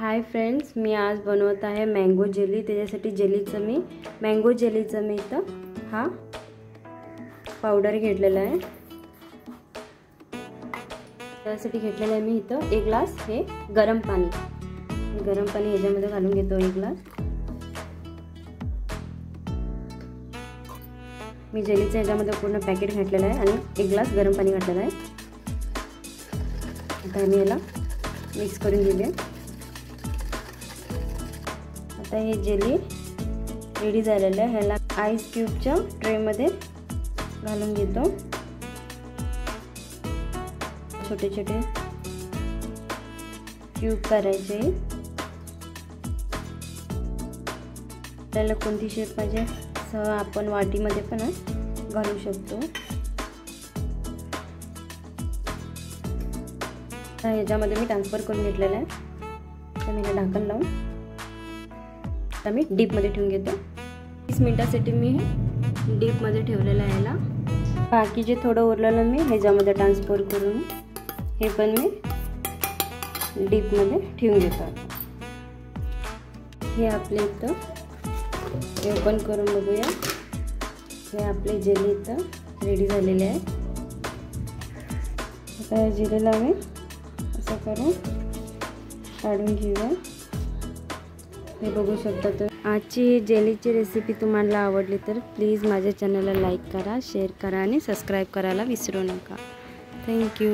Hi friends, मी आज बनवत आहे मँगो जेली। त्याच्यासाठी मँगो जेलीचं मी इथं हा पावडर घेतलेला आहे। त्यासाठी घेतलेलं आहे मी इथं 1 ग्लास हे गरम पाणी ह्याच्यामध्ये घालून घेतो 1 ग्लास। मी जेलीचं ह्याच्यामध्ये पूर्ण पॅकेट घातलेलं आहे आणि 1 ग्लास गरम पाणी घातलेलं आहे। आता मी याला मिक्स करून घेऊया। आता हे जेली रेडी झालेलं आहे। ह्याला आईस क्यूबच्या ट्रेमध्ये घालून घेतो। छोटे छोटे क्यूब करायचे। त्याला कोणती शेप पाहिजे सह आपण वाटीमध्ये पण घालू शकतो। ह्याच्यामध्ये मी ट्रान्सफर करून घेतलेलं आहे। तर मी ढाकण लावून आता मी डीप मध्ये ठेवून घेतो। 30 मिनिटासाठी मी डीप मध्ये ठेवलेलं आहे। याला बाकी जे थोडं उरलेलं मी ह्याच्यामध्ये ट्रान्सफर करून हे पण मी डीप मध्ये ठेवून घेतो। हे आपले इथं ओपन करून बघूया। हे आपले जेली इथं रेडी झालेले आहे। आता या जेलीला मी असं करून काढून घेऊया। हे बघू शकता। तर आजची जेलीची रेसिपी तुम्हाला आवडली तर प्लीज माझ्या चॅनलला लाईक करा, शेअर करा आणि सबस्क्राईब करायला विसरू नका। थँक्यू।